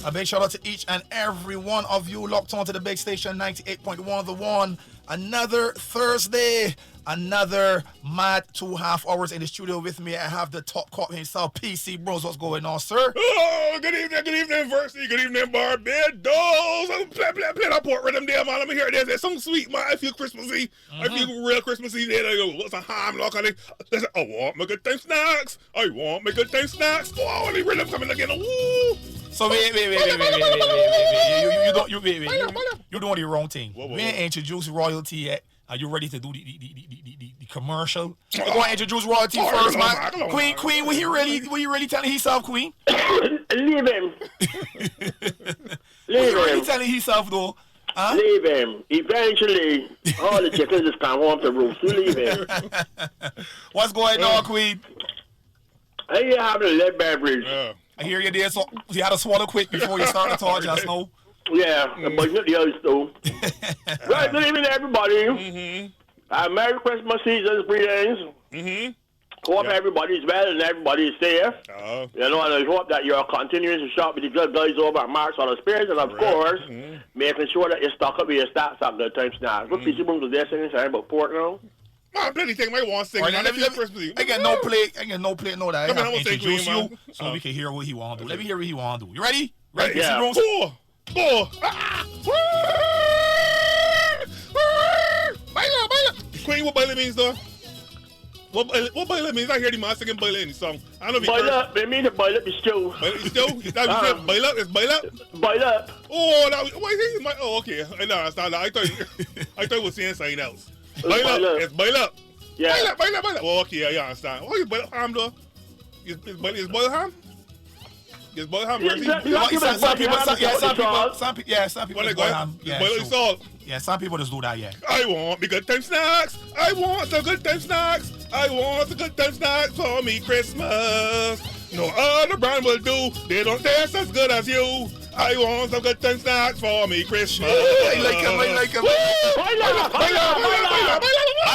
A big shout out to each and every one of you locked on to the big station 98.1 The One. Another Thursday, another mad 2.5 hours in the studio with me. I have the top cop himself, PC Bros. What's going on, sir? Oh, good evening, Versity. Good evening, Barbados. I'm play that port rhythm there, man. Let me hear this. It's some sweet, man. I feel Christmassy. I feel real Christmassy. There I go. What's a ham lock on it? Listen, I want my good time snacks. I want my good time snacks. Oh, the rhythm coming again. Woo! So wait. You're doing the wrong thing. We ain't introduced royalty yet. Are you ready to do the commercial? We're going to introduce royalty first, man. Queen, will you really telling himself, Queen? Leave him. Leave him. Really telling himself though? Huh? Leave him. Eventually, all the chickens just come home to roost. You leave him. What's going on, Queen? How you having a lead beverage? I hear you there, so you had to swallow quick before you start to talk, just know. Yeah, but not the others too. Right, good evening, everybody. Merry Christmas season, greetings. Hope everybody's well and everybody's safe. You know, and I hope that you're continuing to shop with the good guys over at Marks on the Spirits, and of course, making sure that you stock up with your stocks at good time snacks. What PC Brooms was there saying about pork now? Man, plenty thing I want to sing. I get no play, no that. I have to introduce you so we can hear what he want to do. Let me hear what he want to do. You ready? Right, yeah. Four. Baila. Queen, what baila means though? What baila means? I hear the man singing baila in the song. I don't know if baila, they mean to baila the stew. Stew? That means baila? It's baila? Baila. Oh, that was, why is it? Oh, okay. I don't understand that. I thought it was saying something else. Baila. It's baila. Yeah. Baila. Oh, okay, I understand. What is baila ham though? Is baila ham? Is boil ham mercy? Some people just boil ham. Yeah, some people just do that, yeah. I want me good time snacks. I want some good time snacks. I want some good time snacks for me Christmas. No other brand will do. They don't taste as good as you. I want some good time snacks for me Christmas. I like him. I like it, man.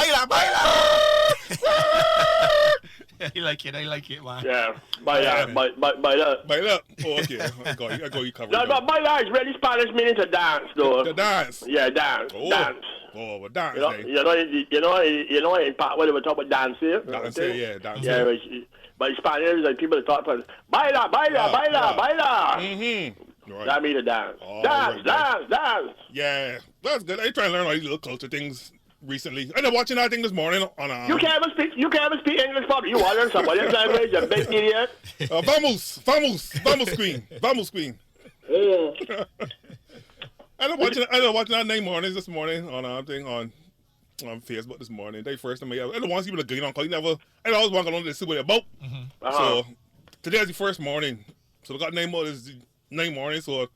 Yeah, baila. Oh, okay. I got you covered. No, but baila is really Spanish meaning to dance, though. To dance? Yeah, dance. Dance. Oh, but dance. You know, in part when they were talking about dance here. Dance, dance. Yeah, but in Spanish, like people talk about baila. Right. That means to dance. Dance. Yeah, that's good. I try to learn all these little culture things recently. I was watching that thing this morning on You can't even speak English properly. You want to learn somebody else's language, you big idiot. Vamos queen. I was watching that name mornings this morning on thing on Facebook this morning. They first time I don't want to see people going on because I always want to go on to see what they're about. So today is the first morning. So we got name morning, so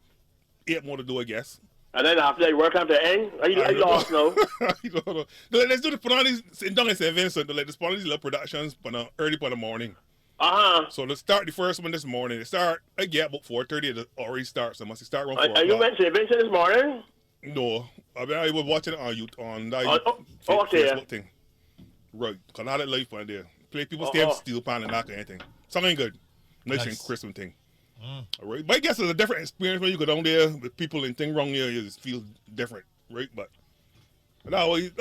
8 more to do, I guess. And then after that, work after the end? Are you lost now? I don't know. Let's do put on these, in Vincent, let's put on these little productions early for the morning. So let's start the first one this morning. It start, I get about 4:30, it already starts, so must start around 4 o'clock. Are you went to St. Vincent this morning? No. I was watching it on that Facebook thing. Right, because I had it live on there. Play people stay steel pan and that kind of thing. Something good. Nice. Christmas thing. Right, but I guess it's a different experience when you go down there with people and thing wrong there. You just feel different, right? But that way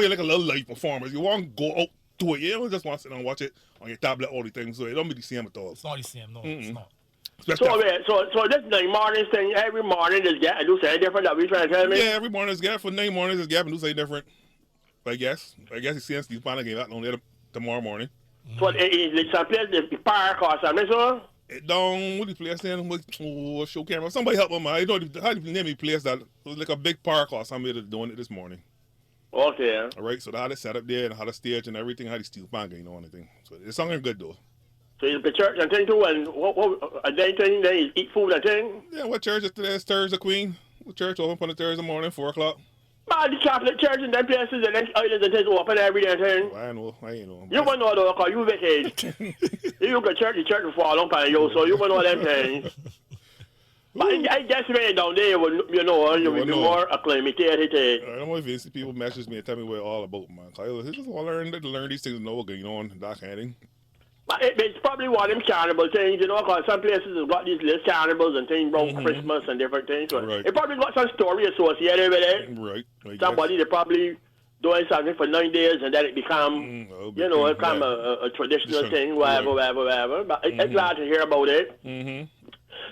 like a little live performance. You want to go out to it, you don't just want to sit and watch it on your tablet, all the things. So it don't be the same at all. It's not the same, no, it's not. So this night morning thing, every morning is get do something different that we trying to tell me? Yeah, every morning is get for 9 mornings is get and do something different. I guess it's seeing Steve Pan again out on there tomorrow morning. So it's some place the park or something, so? It don't, what the place then? Show camera. Somebody help me, man. I don't how do you name the place that it was like a big park or somebody that's doing it this morning. Okay. All right, so they had it set up there and had a stage and everything, had the steel pan going on and everything. So it's something good though. So you the church and thing too, and what a day thing, then you eat food and thing? Yeah, what church is today? It's Thursday, Queen. What church open on the Thursday morning, 4 o'clock? Man, the Catholic church and them places and them islands and things open every day and thing. I ain't know. You won't know though, because you vacation. You look at church, the church will fall on you, so you won't know them things. But I guess when down there, you'll be more acclimated. I don't know if you see people message me and tell me what it's all about, man. I just want to learn these things and know what's going on, that kind of thing. But it's probably one of them carnival things, you know, because some places have got these little carnivals and things around Christmas and different things. So it probably got some story associated with it. Right. Somebody they probably doing something for 9 days and then it become, you know, it become a traditional thing, whatever. But I'm glad to hear about it.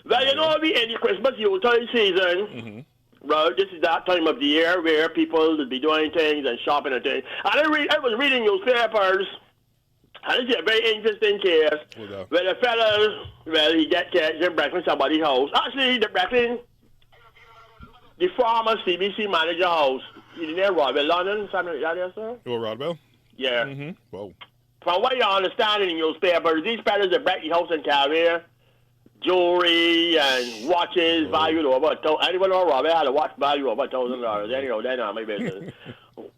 Well, you know, we in the Christmas Yuletide season, right? This is that time of the year where people will be doing things and shopping and things. And I was reading newspapers. And this is a very interesting case where the fellas, he get catched in breaking somebody's house. Actually, the breaking the former CBC manager house. You know, Rodwell, London, something like that, sir? Oh, Rodwell? Yeah. Whoa. From what you understand in the newspapers, these fellas that break the house in Calgary, jewelry and watches valued over anyone know Rodwell had a watch value over $1,000. Anyhow, they're not my business.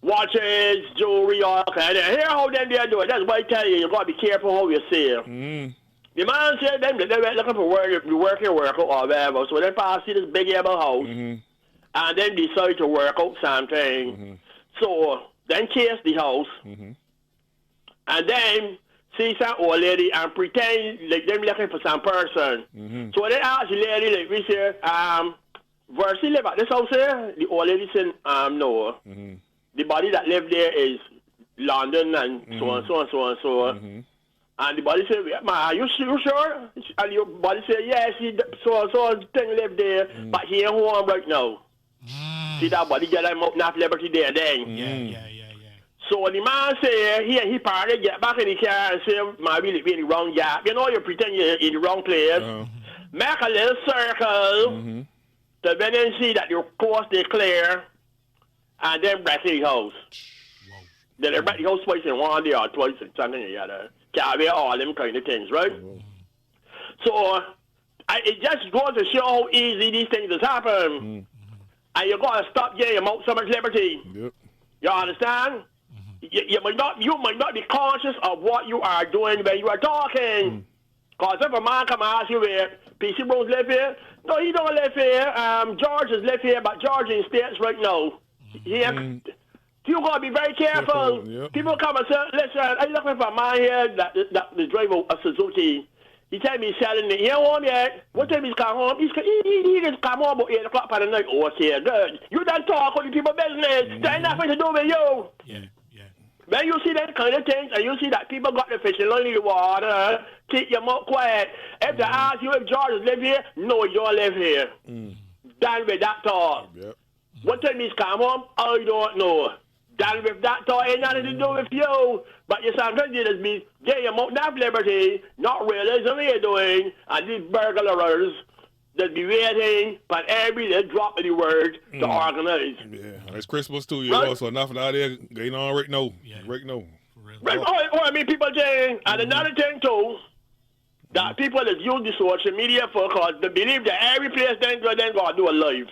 Watches, jewelry, all kind of. Hear how them they are doing. That's why I tell you got to be careful how you see it. The man said them they were looking for work out or whatever. So they pass see this big able house and then decide to work out something. So then chase the house and then see some old lady and pretend like them looking for some person. So they ask the lady like we say, where she live at this house here? The old lady said, no. The body that lived there is London and so on. And the body said, man, are you sure? And your body said, yes, so thing lived there, but he ain't home right now. See that body get him up North Liberty there then. Yeah. So the man said, he probably get back in the car and say, man, we in the wrong gap. You know, you pretend you're in the wrong place. Make a little circle to then and see that your course they clear. And then break the house. Then they break the house twice in one day or twice in something or other. Carry all them kind of things, right? So it just goes to show how easy these things has happened. And you got to stop getting out so much liberty. You understand? You might not be conscious of what you are doing when you are talking. Because if a man come and ask you where PC Rose live here, no, he don't live here. George has lived here, but George in States right now. You got to be very careful. People come and say, listen, I'm looking for a man here that drive a Suzuki. He tell me he's selling it. He ain't home yet. What time he's come home? He just come home about 8 o'clock for the night. Oh, okay, good. You done talk on the people business. There ain't nothing to do with you. Yeah. When you see that kind of things and you see that people got the fishing line in the water, keep your mouth quiet. If they ask you if George live here, no, you don't live here. Done with that talk. What time he's come home, I don't know. Done with that talk ain't nothing to do with you. But you sometimes you just be getting your mouth enough liberty, not realizing what you're doing, and these burglars that be waiting for every little drop of the word to organize. Yeah, it's Christmas too, you know, so nothing out there going on right now. Right now. I mean, people saying, and another thing too, that people that use the social media for, because they believe that every place they go to do a live.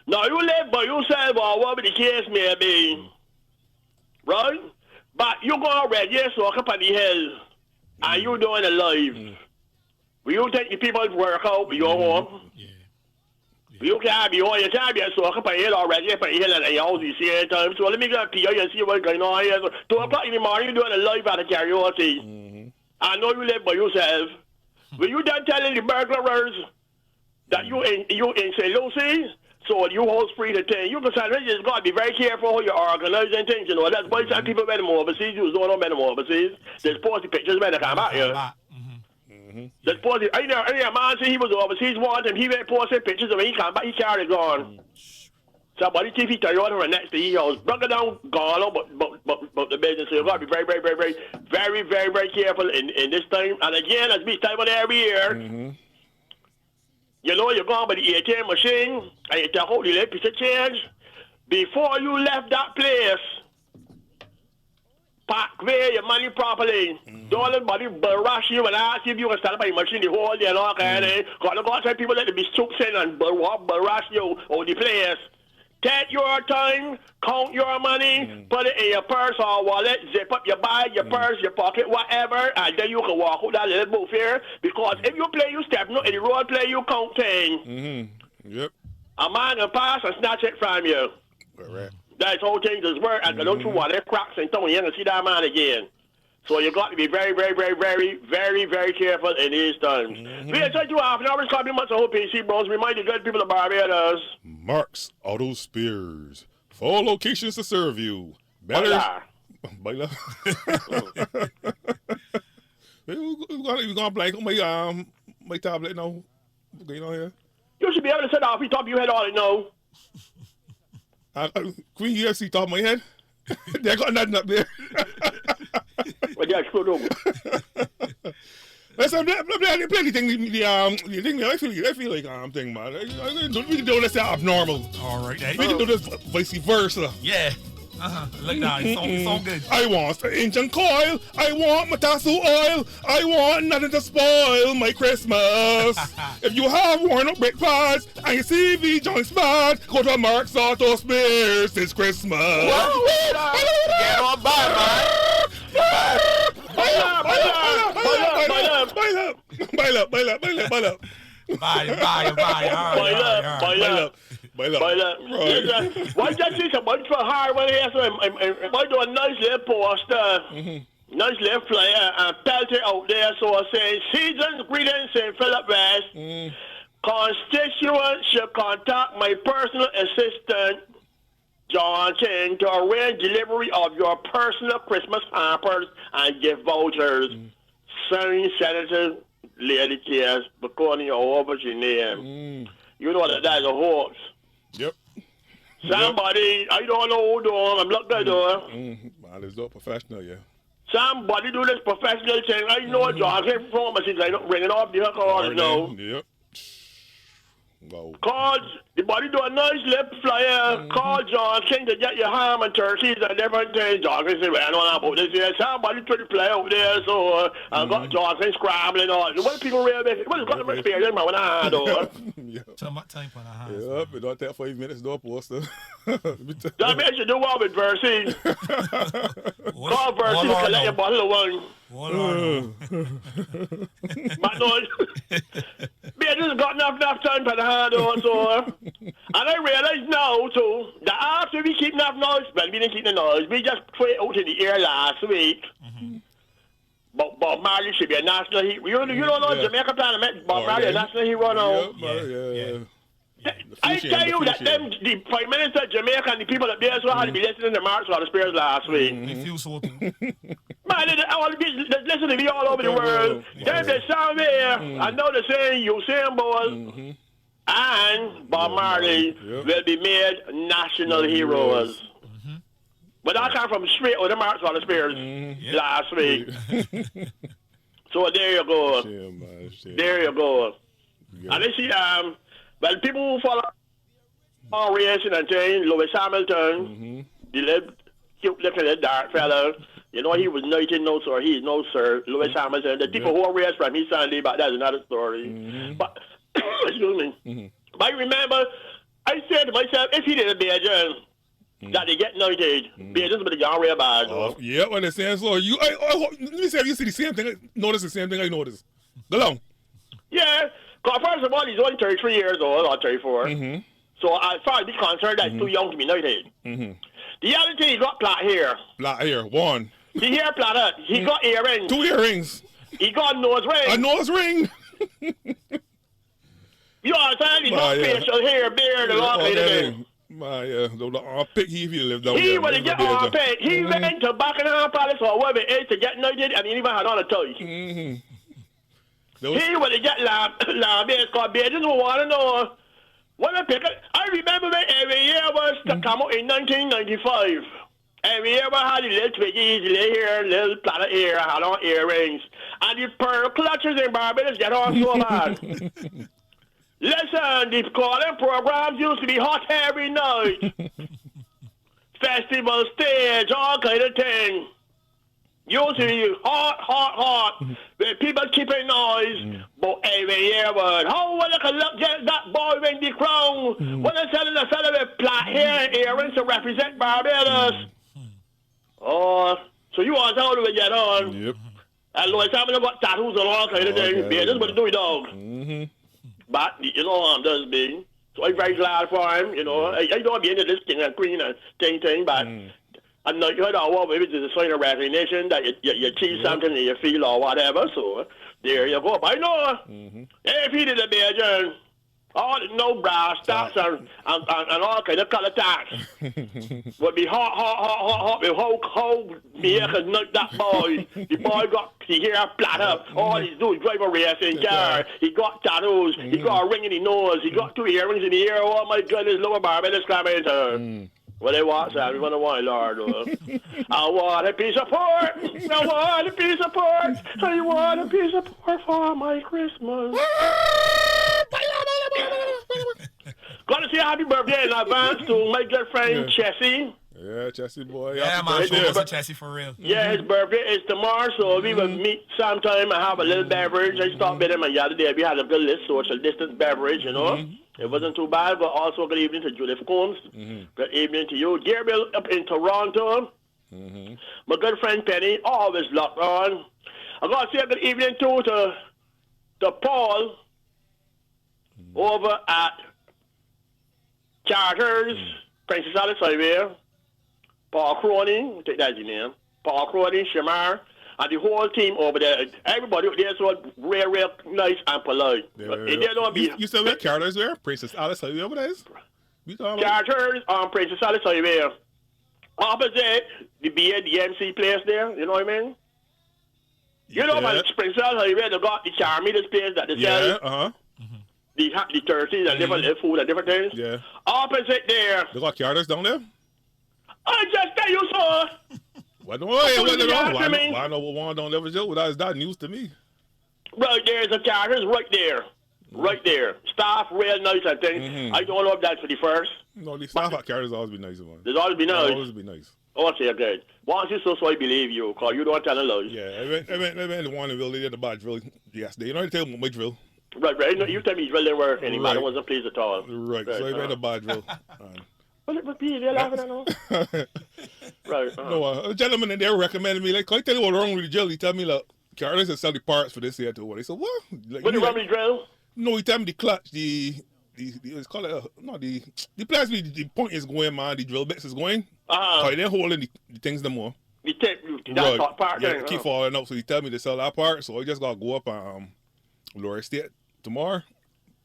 Now, you live by yourself or whatever the case may be, right? But you go already, so up on the hill, and you doing a live. Will you take the people to work out, you go home? You can't be on your time, so up on the hill already, up on the hill at the house, you see every time. So let me go to you and see what's going on here. So 2 o'clock in the morning, you're doing a live at the karaoke. I know you live by yourself. Will you done telling the burglars that you in St. Lucie? So you hold free to thing. You can say, you just got to be very careful how you organize and things, you know. That's why some people better more overseas. You don't know better more overseas. There's post the pictures when they come out here. There's post I know a man said he was overseas one time. He went posting pictures of when he come back, he carried gone. Somebody TV tell you what next to he was broke it down, gone but the business. So you got to be very, very, very, very, very, very, very careful in this time. And again, as we time on every year. You know, you're going by the ATM machine and you take out the little piece of change. Before you left that place, pack away your money properly. Don't let anybody rush you and ask you if you can stand up by the machine the whole day and all kind of thing. Because the God people let them be stoops in and rush you on the place. Take your time, count your money, put it in your purse or wallet, zip up your bag, your purse, your pocket, whatever, and then you can walk out that little booth here. Because if you play, you step, no, in the road play, you count thing. A man can pass and snatch it from you. That's how things work. And don't you want it cracks and tell you ain't gonna see that man again. So you got to be very, very, very, very, very, very careful in these times. We are trying to half an hour's compliments of PC Bros. Remind the good people of Barbados. Mark's Auto Spears. 4 locations to serve you. Better. Baila. We're gonna blank on my tablet now. You know here. You should be able to sit off the top of your head all you know. Queen UFC top of my head. They got nothing up there. Well, yeah, screwed over. Listen, plenty thing. The thing I feel like thing, man. We can do this abnormal. All right, we can do this vice versa. Yeah. Look now, it's all good. I want the engine coil. I want Matasu oil. I want nothing to spoil my Christmas. If you have worn up brake pads and your CV joints bad, go to Mark's Auto Spares this Christmas. Get on by, man. Buy up. Why don't you see someone for hard when he has why do a nice little poster, nice little flyer and pelt it out there so I say season's greetings in Philip West. Constituents should contact my personal assistant John King to arrange delivery of your personal Christmas hampers and gift vouchers. Signed Senator Lady Cares, according to over your name. You know that is a horse. Yep. Somebody, I don't know who doing, I'm looking at doing. Man, it's not professional, yeah. Somebody do this professional thing. I know John King pharmacies, I don't ring it off the hook all now. Yep. Wow. Call the body do a nice lip flyer. Call John King to get your ham and turkeys and different things. John King said, well, I don't know about this here. Somebody tried to play out there, so I got John King scrambling on. What people really what is got to experience man when I had on? Time for the house. Yep, it don't take 5 minutes to poster. That means you do well with Versi. Call Versi to collect your bottle of wine. But no, man, just got enough time for the hand on, so. And I realize now, too, that after we keep enough noise, well, we didn't keep the noise, we just put it out in the air last week. But Bob Marley should be a national hero. You don't know Jamaica plan to make Bob Marley a national hero now. Yeah. I tell you that the Prime Minister of Jamaica and the people up there so had to be listening to Mark's Auto Spears last week. They feel so too. Man, I want to be listening to me all over the world. There's the sound there. I know they're saying Usain Bolt and Bob Marley will be made national heroes. But I come from straight out of Mark's Auto Spears last week. So there you go. There you go. And they see, well, people who follow on racing and things, Lewis Hamilton, the little cute little dark fellow, you know, he was 19 no sir, he's no sir, Lewis Hamilton. The people who race from his Sunday, but that's another story. But, excuse me. But I remember, I said to myself, if he didn't be a journal, that they get 90, be just with the young real bad. Yeah, I understand. So, let me say, you see the same thing, notice the same thing I noticed. Go on. Yeah. Because first of all, he's only 33 years old, or 34. So as far as he's concerned, that's too young to be 98. The other thing, he got plait hair. Plait hair, one. The hair plaited. He got earrings. 2 earrings. He got a nose ring. A nose ring. You understand? He got facial hair, beard, and all kind of things. The armpit, he lived down there. He would get armpit. He went to Buckingham Palace or whatever it is to get 90, and he even had on a tie. He would get lamb called beer. Just want to know what I pick. I remember when every year was to come out in 1995. Every year I had the little twiggies, little hair, little plait hair, I had on earrings. And the pearl clutches in Barbados get on so bad. Listen, the calling programs used to be hot every night. Festival stage, all kind of thing. Used to be hot. Where people keeping noise. But every year, how will I look at that boy in the crown? When I selling a fellow with plait hair and earrings to represent Barbados. Oh, so you want how do we get on? Yep. And Louis Hamilton got tattoos and all kind of things. Yeah, that's what do, dog. But, you know, I'm just being. So I'm very glad for him, you know. I don't be into this king and queen and thing, but. And And you know, maybe it's a sign of recognition that you achieve something and you feel or whatever. So there you go. But I know if he did a major, all no brass stocks and all kind of color tax would be hot. With how me can knock that boy. The boy got the hair flat up. All he's doing drive a racing car. He got tattoos. He got a ring in the nose. He got 2 earrings in the ear. Oh my goodness, lower Barbados commenter. What they want, Sam? You want to want, Lord? I want a piece of pork. I want a piece of pork. I want a piece of pork for my Christmas. Got to say happy birthday in advance to my good friend Chessie. Yeah, Chessie boy. Yeah, man. Shout out to Chessie for real. Yeah, his birthday is tomorrow, so we will meet sometime and have a little beverage. I stopped with him the other day. We had a good little social distance beverage, you know. It wasn't too bad, but also good evening to Judith Combs. Good evening to you. Gabriel up in Toronto. My good friend Penny, always locked on. I got to say good evening too to Paul over at Charters, Princess Alice Highway. Paul Cronin, take that as your name. Paul Cronin, Shamar, and the whole team over there. Everybody there is so real nice and polite. You still with Charters there? Princess Alice Highway over there? Charters on Princess Alice Highway. Opposite the BNDMC place there, you know what I mean? You know about Princess Alice Highway, they got the Charmita's place that they sell. The turkeys and different food and different things. Yeah. Opposite there. They got Charters down there? I just tell you so. I know what one don't ever do. That's not news to me. Right there's a Charters right there. Right there. Staff real nice and things. I don't know if that's for the first. No, the staff at Charters always be nice, man. There's always be nice. Always be nice. Okay, good. Once you so I believe you, because you don't tell a lie. Yeah, I went the one in drill. They did the bad drill yesterday. You know how to tell them my drill. Right. You tell me drill didn't work anymore. I wasn't pleased at all. Right. So I went a bad drill. Well, it would be, they're laughing at all. Right. No, a gentleman in there recommended me, like, can I tell you what's wrong with the drill? He tell me, like, Charters and sell the parts for this here too. They said, what? Like, what the rubber drill? No, he tell me the clutch, it's called the place the point is going, man, the drill bits is going. So they're holding the things no more. The tip, that top part. Yeah, keep falling up. So he tell me to sell that part. So I just gotta go up and Laura State tomorrow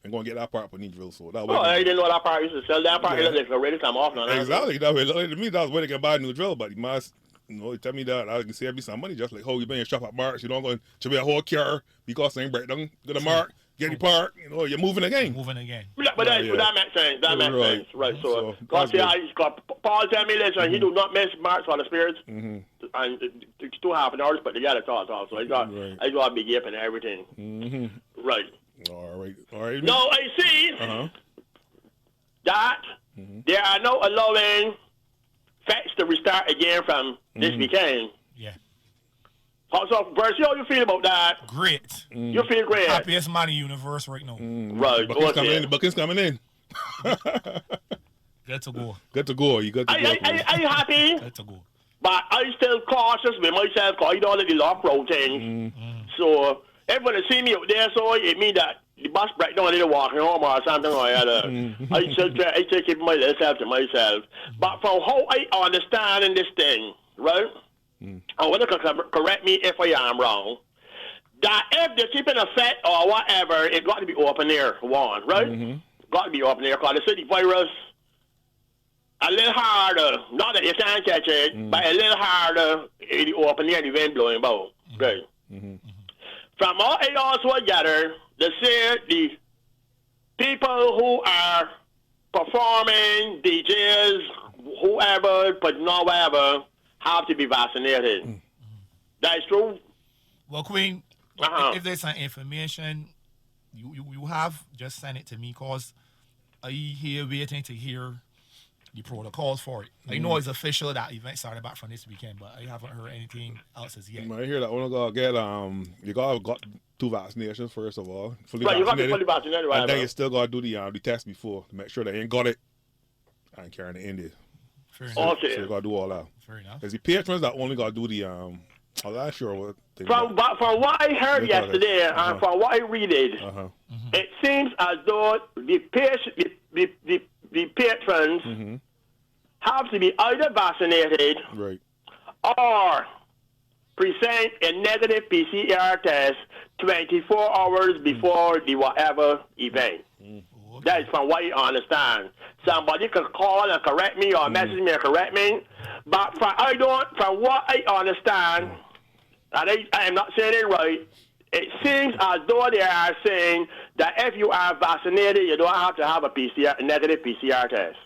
and go and get that part for the drill. So that way. I didn't know that part used to sell that part. It's already come off now. Exactly. That way, to me, that's where they can buy a new drill. But he must, he tell me that I can save me some money. Just like, you been in shop at Marks, you don't go to be a whole car because they break down, go to Mark. Get the part, you're moving again. Moving again. But that makes sense. That makes sense. Right. So Paul tell me, listen, he do not miss March on the spirits. And it's 2.5 hours put together, so I got big yip and everything. Right. All right. No, I see that there are no allowing facts to restart again from this weekend. Yeah. So, Percy, how you feel about that? Great. You feel great? Happiest man in the universe right now. Right. Buckets coming in. Good to go. Good to go. You good to go. Are you happy? Good to go. But I'm still cautious with myself because I don't let the lock road thing. So, everyone see me out there, so it means that the bus break down a little walking home or something like that. I still keep myself to myself. But from how I understand in this thing, right? I want to correct me if I am wrong. That if they're keeping a set or whatever, it got to be open air, one, right? Got to be open air because the city virus a little harder. Not that you can't catch it, but a little harder in the open air, the wind blowing about. Right. From all I also gather, they say the people who are performing, DJs, whoever, but not whatever, have to be vaccinated. That's true. Well, Queen, if there's some information you have, just send it to me because I here waiting to hear the protocols for it. I know it's official that event started back from this weekend, but I haven't heard anything else as yet. I hear that one gotta get you gotta got 2 vaccinations first of all. You got to be fully vaccinated, right? And then you still gotta do the test before to make sure they ain't got it and carrying it in there. Fair enough. Okay. So you gotta do all that. Fair enough. There's the patrons that only gotta do the I'm not sure what they from what I heard yesterday and from what I read it seems as though the patrons have to be either vaccinated right or present a negative PCR test 24 hours before the whatever event. That is from what I understand. Somebody could call and correct me or message me and correct me. But from what I understand, and I am not saying it right, it seems as though they are saying that if you are vaccinated, you don't have to have a negative PCR test.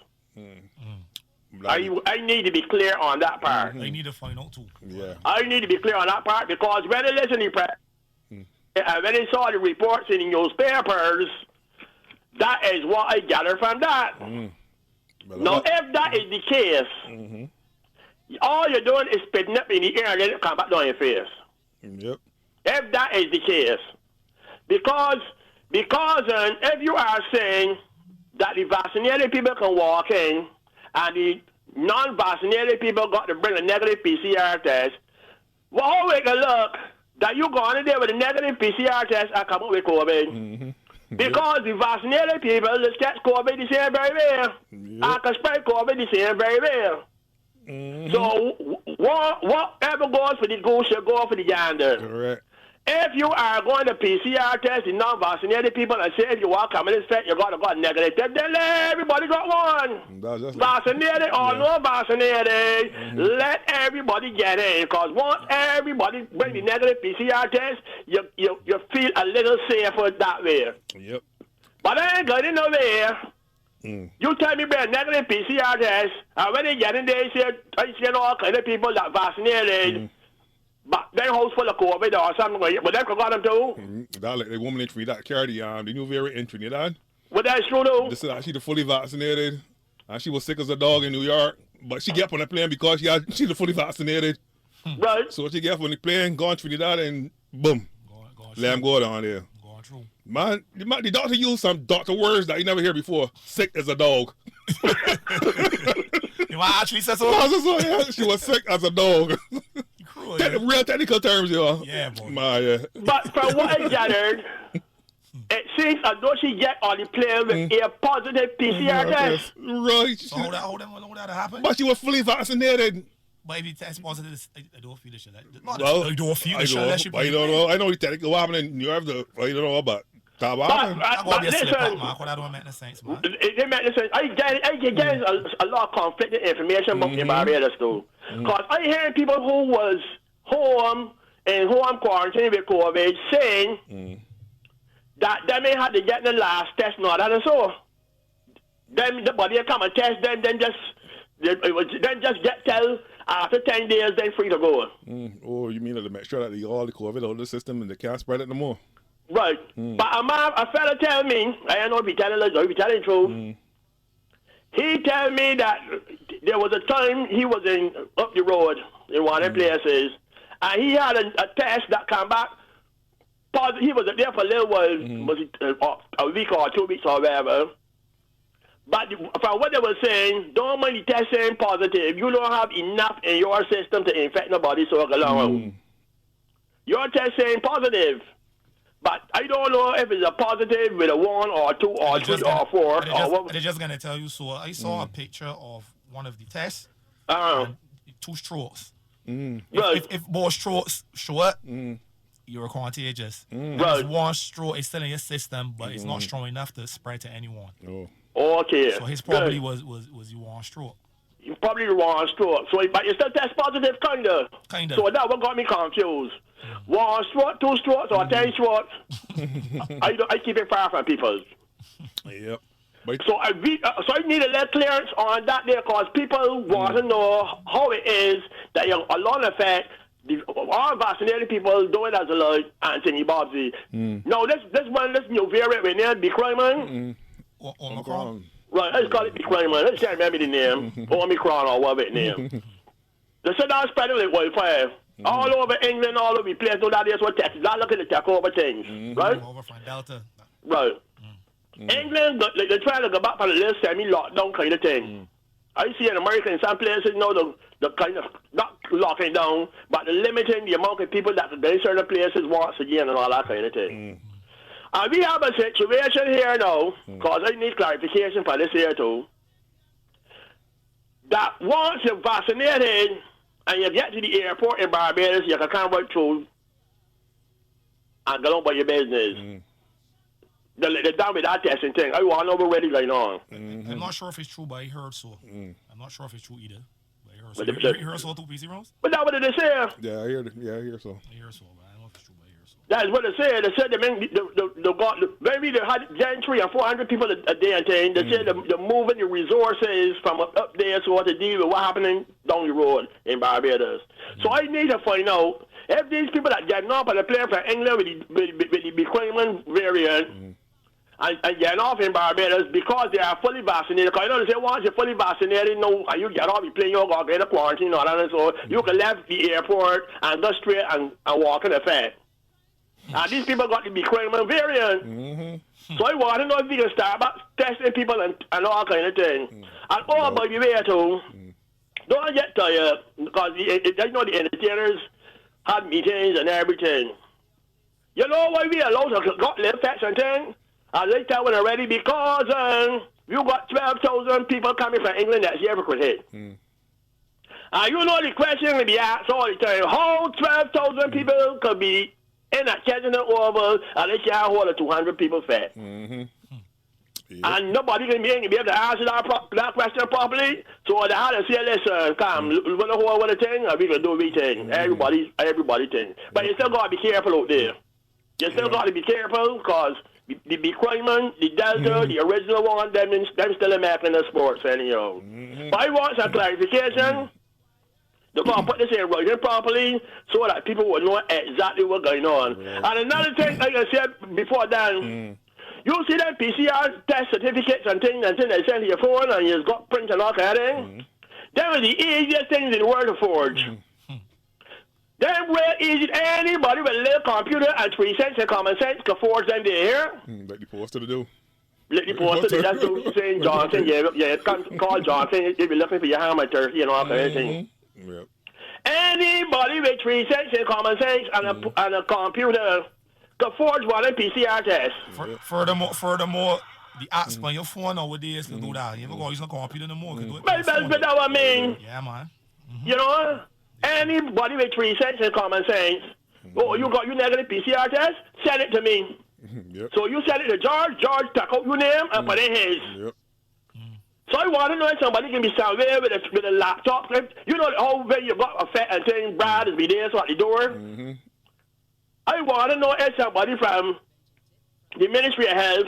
I need to be clear on that part. I need to find out too. Yeah. I need to be clear on that part because when I listen to the press, and when I saw the reports in the newspapers, that is what I gather from that. Now, if that is the case, all you're doing is spitting up in the air and let it come back down your face. Yep. If that is the case, because if you are saying that the vaccinated people can walk in and the non-vaccinated people got to bring a negative PCR test, well, how we can look that you go on there with a negative PCR test and come up with COVID? Because the vaccinated people just catch COVID the same very well. And can spread COVID the same very well. So whatever goes for the goose should go for the gander. Correct. If you are going to PCR test the non-vaccinated people and say if you walk coming in set, you got to got negative test, then everybody got one. Vaccinated or no vaccinated, let everybody get in. Because once everybody bring the negative PCR test, you feel a little safer that way. Yep. But I ain't getting nowhere. You tell me about negative PCR test, and when they get in there, I see all kind of people that vaccinated. But they're house full of COVID or something like that. But they got them too. That like the woman in Trinidad carried the new variant in Trinidad. Well, that's true though. This is actually the fully vaccinated. And she was sick as a dog in New York. But she get up on the plane because she's the fully vaccinated. Right. So what she get up on the plane, gone Trinidad, and boom. Let him go down there. Going through. Man, the doctor used some doctor words that you never hear before. Sick as a dog. You might actually say so? Yeah, she was sick as a dog. Real technical terms, yo. Yeah, boy. But from what I gathered, it seems as though she get on the plane with a positive PCR test. Right. So hold that happen. But she was fully vaccinated. But if you test positive, I don't feel the shit. I don't know. I know the technical what happened in New York. I don't know about that. But listen, that don't make no sense, man. It makes no sense. I get a lot of conflicting information about the Barbados too. Because I hear people who was home quarantine with COVID saying that they may have to get the last test and all that and so. Then the body come and test them, then just get tell after 10 days then free to go. Oh, you mean to make sure that all the COVID out of the system and they can't spread it no more? Right. But a fella tell me, I don't know if he telling lies or if he telling truth. He tell me that there was a time he was up the road in one of the places, and he had a test that came back positive. He was there for a little while, was it a week or 2 weeks or whatever. But from what they were saying, don't mind the test saying positive. You don't have enough in your system to infect nobody, so go along. Your test saying positive. But I don't know if it's a positive with a 1 or 2 or 3 or 4. They're just going to tell you. So I saw a picture of one of the tests. 2 strokes. If more strokes short, you're contagious. Right. 1 stroke is still in your system, but it's not strong enough to spread to anyone. Okay. So his probably was you 1 stroke. You probably the 1 stroke. So, but you still test positive, kinda. So that what got me confused. 1 stroke, 2 strokes, or 10 strokes. I keep it far from people. Yep. So I need a little clearance on that there, because people want to know how it is that you're along the fact all vaccinated people do it as a like Anthony Bobsy. Now this new variant we named Omicron. Omicron. Right, let's call it Omicron. Let's can't remember the name. Omicron or whatever it name. They said that spreading like wildfire. All over England, all over the place. So that is what Texas. That look at the take over things, right? Over from Delta. Right. England, they're trying to go back for the little semi-lockdown kind of thing. I see in America in some places, the kind of not locking down, but limiting the amount of people that can go in certain places once again and all that kind of thing. And we have a situation here now, because I need clarification for this here too, that once you're vaccinated and you get to the airport in Barbados, you can come right through and go on by your business. They're done with that testing thing. I want to know already going on. I'm not sure if it's true, but I heard so. I'm not sure if it's true either. But I heard so. You heard so too, PC Rose? But that's what they say. Yeah, I hear so. I hear so, but I don't know if it's true, but I hear so. That's what they said. They said they got maybe they had Gen 3 and 400 people a day and thing. They said they're moving the resources from up there so to deal with what's happening down the road in Barbados. So I need to find out if these people that get up and are playing for England with the Bequeman variant and get off in Barbados because they are fully vaccinated. Because you know they say once you're fully vaccinated, and you get off, you play your get a quarantine or that, so you can leave the airport and go straight and walk in the fair. And these people got the Bequeman variant. So I want to know if we can start back testing people and all kind of things. And all by the way too, don't get tired because you know the entertainers had meetings and everything. You know why we allowed to got live facts and things? And they tell when they're ready because you got 12,000 people coming from England next year for hit. And you know the question will be asked all the time, how 12,000 people could be in a Kensington Oval and they can't hold a 200 people fair? And nobody can be able to answer that question properly. So they had to say, listen, come, we're going to hold with a thing and we can do everything. Everybody thing. But you still got to be careful out there. You still got to be careful because the Bequeman, the Delta, the original one, them still making the sports anyhow. But I want some clarification. They're going to put this in writing properly so that people will know exactly what's going on. And another thing, like I said before then, you see that PCR test certificates and things they send to your phone and you've got print and all kind of thing? That was the easiest things in the world to forge. Them real easy. Anybody with a little computer and 3 cents and common sense can forge them there. Like the poster to do. Like the poster, that's what saying Johnson. Yeah, call Johnson if you're looking for your hammer turkey and all kind of thing. Anybody with 3 cents and common sense and a computer can forge one in PCR test. Furthermore, the apps on your phone nowadays can do that. You never go use a computer no more. Can do it. But that's what I mean. Yeah, man. You know? Anybody with 3 cents and common sense, you got your negative PCR test, send it to me. So you send it to George take out your name and put in his. So I want to know if somebody can be somewhere with a laptop. You know how when you got a fat and thing, Brad is be there so at the door. I want to know if somebody from the Ministry of Health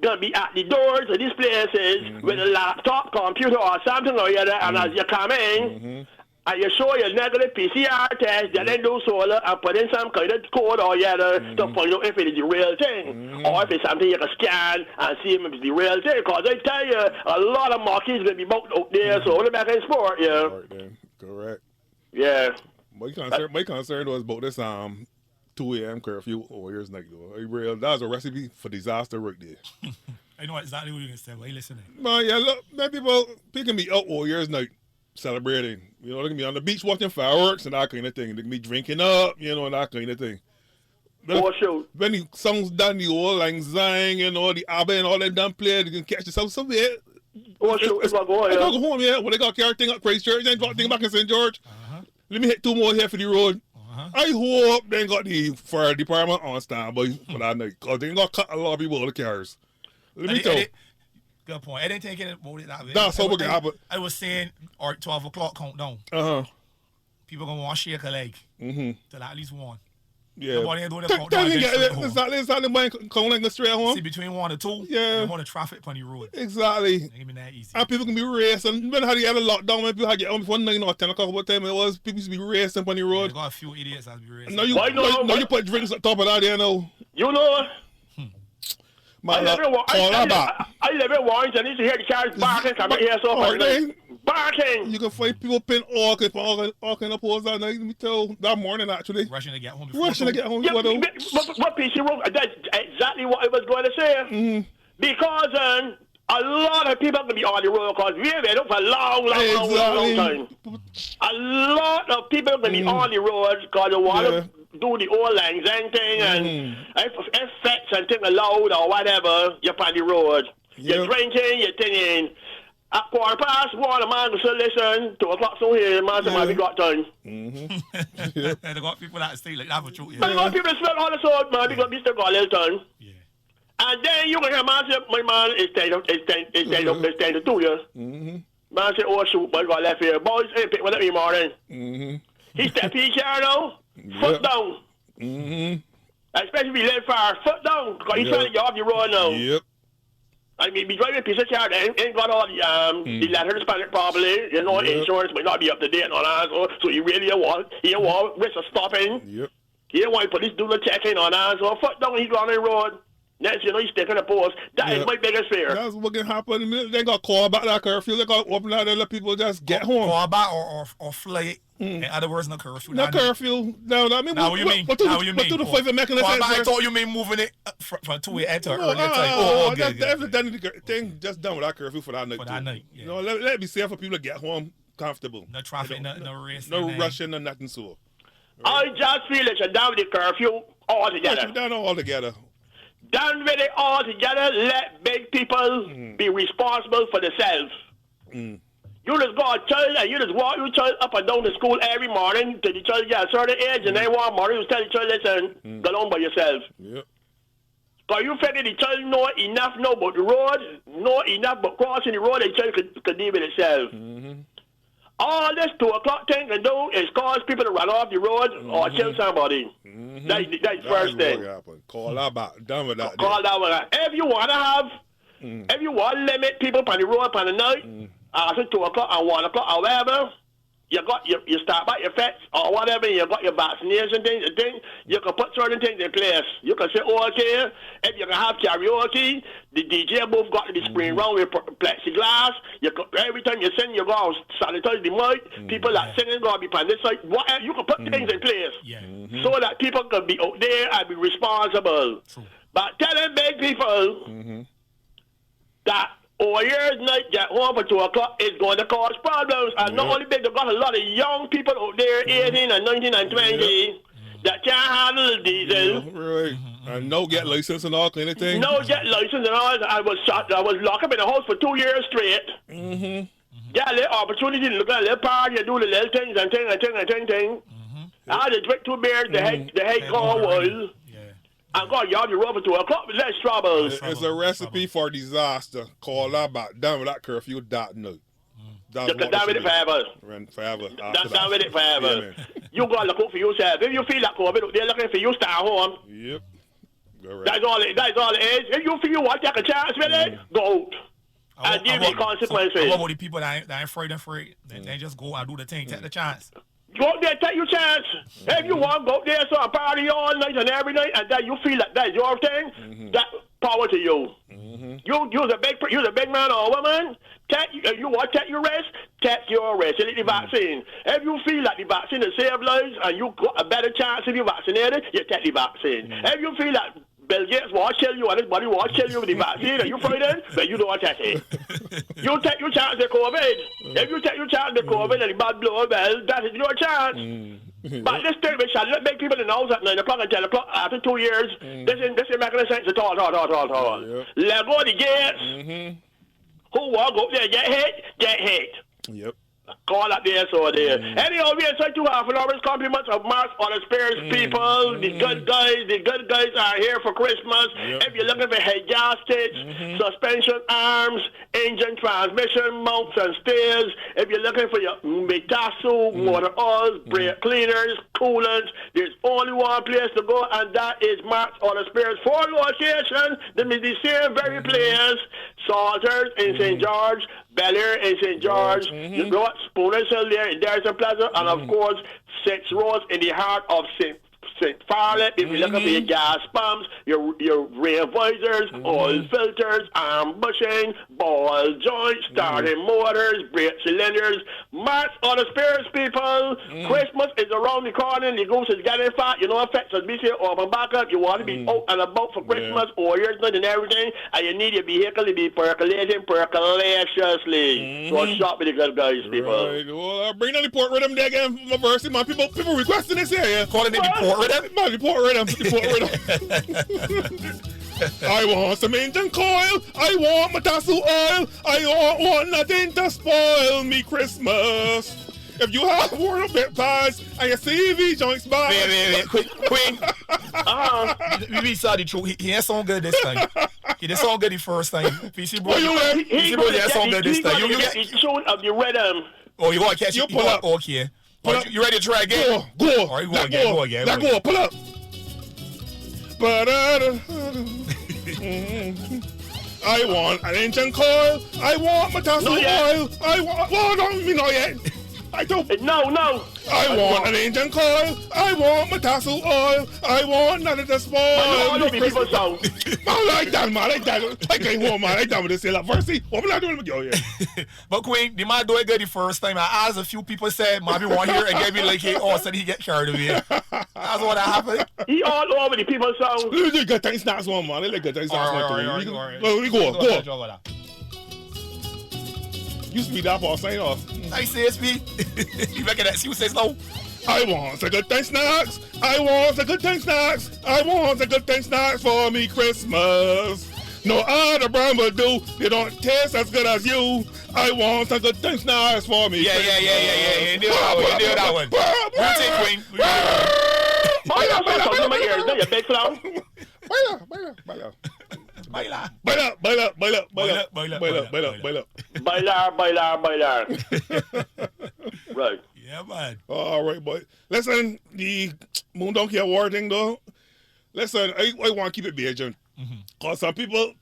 gonna be at the doors of these places with a laptop, computer, or something or other, and as you come in, and you show your negative PCR test, then do solar and put in some kind of code or other to find out if it is the real thing, or if it's something you can scan and see if it's the real thing. Because I tell you, a lot of monkeys will be booked out there, so only back in sport, yeah. Right then. Correct. Yeah. My concern was about this 2 a.m. curfew over years night though. That was a recipe for disaster right there. I know exactly what you're gonna say. Why you listening? Man, yeah, look, man, people can be out all years night celebrating. You know, they can be on the beach watching fireworks and that kind of thing. They can be drinking up, you know, and that kind of thing. When the songs done, the old Lang Syne, you know, the ABBA and all them done play, you can catch yourself somewhere. It's go home, yeah. When they got carry thing up Christchurch and got thing back in St. George. Let me hit 2 more here for the road. I hope they got the fire department on standby for that night, because they got cut a lot of people out of cars. Let me tell you. Good point. I didn't think about it that way. That's how we can happen. I was saying, 12 o'clock countdown. People gonna want to shake a leg till at least 1. Yeah. Nobody ain't doing the countdown. Exactly. Mine going straight home. See, between 1 and 2, yeah, you want the traffic on the road. Exactly. Ain't that easy. And people can be racing. Remember how they had a lockdown when people had to get home before 9 or 10 o'clock? What time it was? People used to be racing on the road. Yeah, got a few idiots that be racing. No, you put drinks on top of that, you know. You know. I live in Warrington. I used to hear the cars barking coming here so barking. You can find people pin all kind of poles that night. Let me tell that morning actually. Rushing to get home. But PC Room, that's exactly what I was going to say. Because a lot of people can be on the road because we've been up for a long time. A lot of people can be on the road because they want to do the old Lang Syne thing and effects and thing loud or whatever, you're on the road. You're drinking, you're thinking. At 1:15, the man will say, listen, 2 o'clock so here, man, say, we got time. They got people that stay like that for true. They got people that spend all the sword, man, because we still got a little time. Yeah. And then you can hear man say, my man is 10 to 2 years. Man say, oh, shoot, but I got left here. Boys, hey, pick one up in the morning. He step his chair now, foot down. Especially if he live far, foot down, because he's trying to get off the road now. Yep. I mean, be driving a piece of car, they ain't got all the letters spelled properly. You know, insurance might not be up to date and all that. So he really want risk of stopping. Yep. He don't want police doing the checking on that. So foot down, he's on the road. Next, you know, he's taking a post. That is my biggest fear. That's what can happen. They got call back that curfew. They got open out there, let people just get home. Call back or fly. In other words, no curfew. No curfew. No, I mean, what you mean? What do the flavor mechanism? I thought you mean moving it from 2 a.m. to earlier time. That's done the thing. Just done with that curfew for that night. For that night. Yeah. You know, let it be safe for people to get home comfortable. No traffic, no race. No rushing, no nothing so. Right? I just feel it's a down with the curfew altogether. Down altogether. Done with it all together. Let big people be responsible for themselves. You just go a child and you just walk your child up and down to school every morning till the child get a certain age, and then one morning you tell the child, listen, go on by yourself. Yep. Because you figure the child know enough now about the road, know enough but crossing the road, the child could deal with itself. All this 2 o'clock thing can do is cause people to run off the road or kill somebody. That's the first thing. Call that back. Done with that. Call that one. If you want to have, if you want to limit people on the road on the night, after 2 o'clock or 1 o'clock or whatever, you start by your fets or whatever, you got your vaccination things, you can put certain things in place. You can say, oh, okay, if you can have karaoke, the DJ booth got to be spraying around with plexiglass. Every time you sing, you go sanitize the mic. People that singing got to be on this side. Whatever, you can put things in place so that people can be out there and be responsible. But telling big people that year's night get home for 2 o'clock is going to cause problems. And not only big, they've got a lot of young people out there, 18 and 19 and 20, that can't handle diesel. Right. And no get license and all kind of things. No get license and all. I was locked up in the house for 2 years straight. Get a little opportunity to look at a little party and do the little things and thing. I had to drink 2 beers, the head gone wild. And God, y'all be rubbing 2 o'clock with less trouble. It's a recipe for disaster. Call that back. Down with that curfew that night. You can down with it forever. Forever. Down with it forever. You got to look out for yourself. If you feel like COVID, they're looking for you, stay home. Yep. Right. That's all it is. If you feel you want to take a chance with it, go out. And deal with consequences. What about the people that ain't afraid? They just go and do the thing, take the chance. Go out there, take your chance. If you want, go out there, so I party all night and every night, and then you feel like that's your thing, that power to you. You're a big man or woman. You want to take your rest? Take your rest. You need the vaccine. If you feel like the vaccine will save lives and you got a better chance if you're vaccinated, you take the vaccine. If you feel like Bill Gates will kill you and his body will kill you with the vaccine and you frightened, but you don't take it. You take your chance with COVID. If you take your chance with COVID and the bad blow, well, that is your chance. But this thing, we shall not make people in the house at 9 o'clock and 10 o'clock after 2 years. This ain't making any sense at all. Let go of the gates. Who want to go up there and get hit. Yep. Call up there, so there. Anyhow, we inside 2.5 hours. Compliments of Marks on the Spirits people. The good guys are here for Christmas. If you're looking for head gaskets, suspension arms, engine transmission, mounts and steers. If you're looking for your Mitasu, motor oils, brake cleaners, coolants, there's only one place to go, and that is Marks on the Spirits. 4 locations. Them is the same very place. Salters in St. George, Bel-Air in St. George. You got Spooner's Hill there in Darrison Plaza, and of course 6 Roads in the heart of St. Farley. If you're looking for your gas pumps, your rear visors, oil filters, arm bushing, ball joints, starting motors, brake cylinders, Marks on the Spirits, people. Christmas is around the corner, and the goose is getting fat. You know, effects will be here open back up. You want to be out and about for Christmas, or yours and everything, and you need your vehicle to be percolaciously. So shop with the good guys, people. Right. Well, bring on the port rhythm there again, my verse. Man, people requesting this here. Calling it the port rhythm? Man, the port rhythm. I want some engine coil. I want Matasu oil. I don't want nothing to spoil me Christmas. If you have worn a bit pads and your CV joints back. Wait. Queen. We be sorry, true. He ain't sound good this time. He didn't sound good the first time. PC boy, PC boy, he ain't sound good this time. You get the tune of the rhythm. Oh, you want to catch it? Pull up. Okay. You ready to try again? Go. All right, go again. Let go. Pull up. I want an engine coil. I want Matasu oil. I want. Well, don't me know yet. I don't. No. I want an engine coil. I want Matasu oil. I want nothing to spoil. I people sound. I like that, man. I can't hold, man. I done with this here. First, what am I doing with you? But Queen, the man do it good the first time. I asked a few people said, "Maybe one here," and gave me like, "Hey, said he get carried away." That's what happened. He all over the people sound. They good things, snacks, one man. They like good things, snacks, one. Go. You speed up or sign off. I say SP. You reckon that? See who says no? I want a good thing snacks. I want a good thing snacks. I want a good thing snacks for me Christmas. No other brand will do. They don't taste as good as you. I want a good thing snacks for me. Yeah. You knew that one. What do you think, Queen? I'm talking in my ears. You big clown. Baila. Right. Yeah, man. All right, boy. Listen, the Moon Donkey Award thing, though. Listen, I want to keep it big, because some people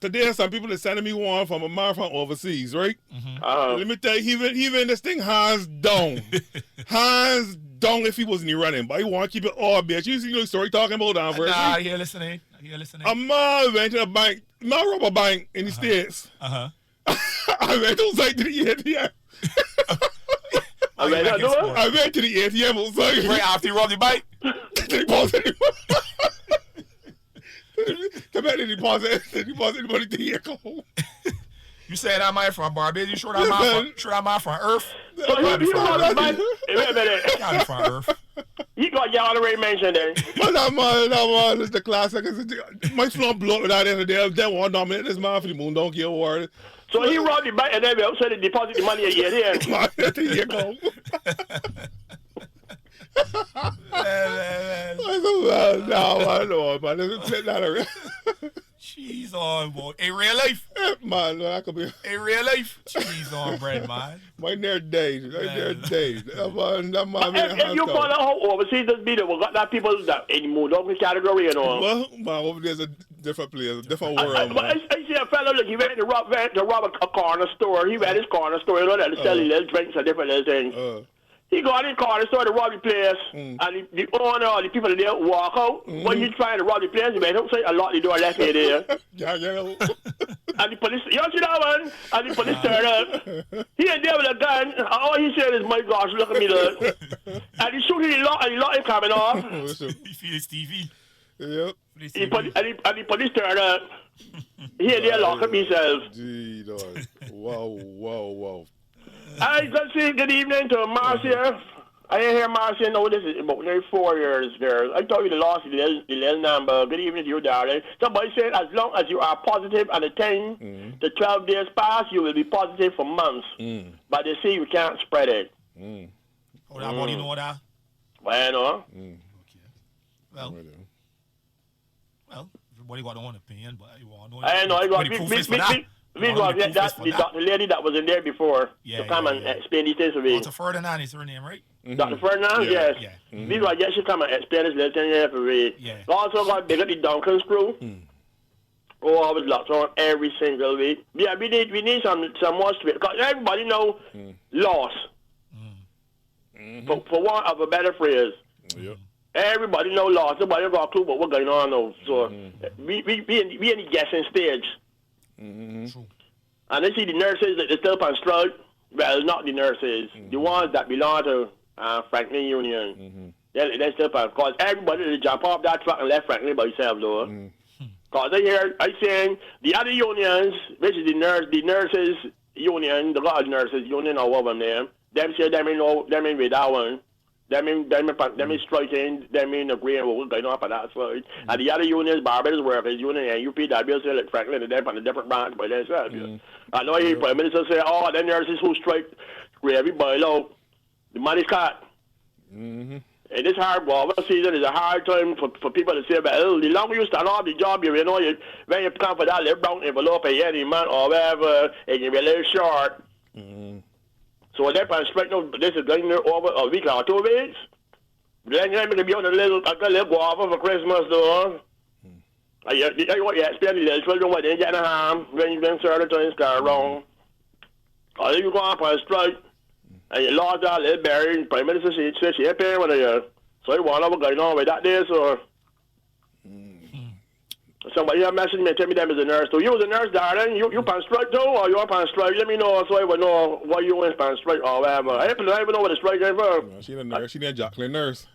are sending me one from a marathon overseas, right? Let me tell you, even this thing hands down. Hands down if he wasn't running, but he want to keep it all bitch. You see the story talking about down first? Nah, you're listening. A man went to a bank, not a rubber bank in the States. I went outside to the ATM. I went to the ATM outside. Right after you robbed the bank? They deposit the money to your account. You said that man from Barbados? You sure that man from Earth? So you robbed the bank? Wait a minute. From Earth. You got y'all already mentioned then. But that man is the classic. My slump blew up with that end of the day. They want to nominate this man for the Moon Donkey Award. So he robbed the bank and then we also deposit the money again here. There you go. I know, man. Cheese on, boy. In real life? Man, that could be. In real life? Cheese on bread, man. My near days. That man, if you follow how overseas does be, we got that people that in the Moon Donkey category, you know. Well, man, over there's a different place, a different world. I see a fellow, look, he went to rob a corner store. He went his corner store, you know, that sell little drinks and different little things. He got in the corner store to rob the place, and the owner or the people there walk out. When he's trying to rob the place, he made him say a lot the door left me there. And the police, you see that one? And the police turned up. He ain't there with a gun. All he said is, my gosh, look at me, look. And he shooting the lot him coming off. He feel his TV. Yep. And the police turned up. He ain't there locking himself. Gee, dog. Wow. I just say good evening to Marcia. I didn't hear Marcia know this is about nearly 4 years, girl. I told you the loss of the little number. Good evening to you, darling. Somebody said as long as you are positive and the 10 to 12 days pass, you will be positive for months. But they say you can't spread it. Oh, that body know that? Bueno. Okay. Well, everybody got their own opinion, but you want to know. I know. I got we got the lady that was in there before to come and explain these things to me. Dr. Ferdinand is her name, right? Dr. Ferdinand, yes. We got she come and explain this little thing here for me. We also got big at the Duncan's crew. Oh, I was locked on every single week. Yeah, we need some more spirit. Because everybody know loss. For want of a better phrase. Everybody know loss. Nobody got a clue what going on now. So we in the guessing stage. And they see the nurses that they still on strike. Well, not the nurses, the ones that belong to Franklin Union. They still on. Because everybody they jump off that truck and left Franklin by himself, though. Because I saying the other unions, which is the nurses union, the God nurses union or whatever them, them say them in with that one. Them striking, them in agreeing with what's going on for that side. And the other unions, Barbados Workers Union and UPW, say like Franklin, and them on a different branch by themselves. I know you Prime Minister say, oh, the nurses who strike, everybody low, the money's cut. And this hard war season is a hard time for people to say, well, the longer you stand off the job, when you come for that little brown envelope any month or whatever, it can be a little short. So they're on strike now, this is going over a week or 2 weeks. Then you're going to be on a little guava for Christmas, though. You spend a little children when they get a harm, when you've been certain things go wrong. Or if you go up on a strike, and you lost that little berry, and Prime Minister says she ain't paying with you. So you want to go on with that day, so. Somebody have messaged me and tell me them is a nurse. So you was a nurse, darling. You pan strike too, or you pan strike? Let me know so I would know why you went pan strike or whatever. I don't even know what the strike came from. No, she ain't a nurse. She ain't a Jacqueline nurse.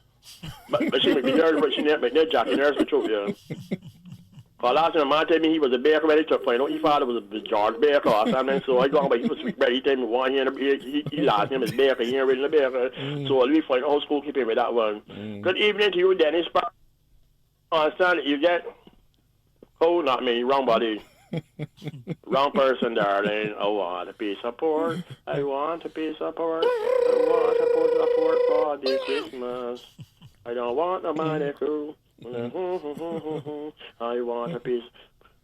but she may be nurse, but she ain't make no Jacqueline nurse for truth, yeah. Cause last time my told me he was a baker when he took point. His father was a George Baker or something. So I go on, but he was sweet bread. He told me one year he lost him as Baker. He ain't really a Baker. So we find old school keeping with that one. Good evening to you, Dennis. Understand that you get. Oh, not me. Wrong body. Wrong person, darling. I want a piece of pork. I want a piece of pork. I want a piece of pork for this Christmas. I don't want no money crew. I want a piece.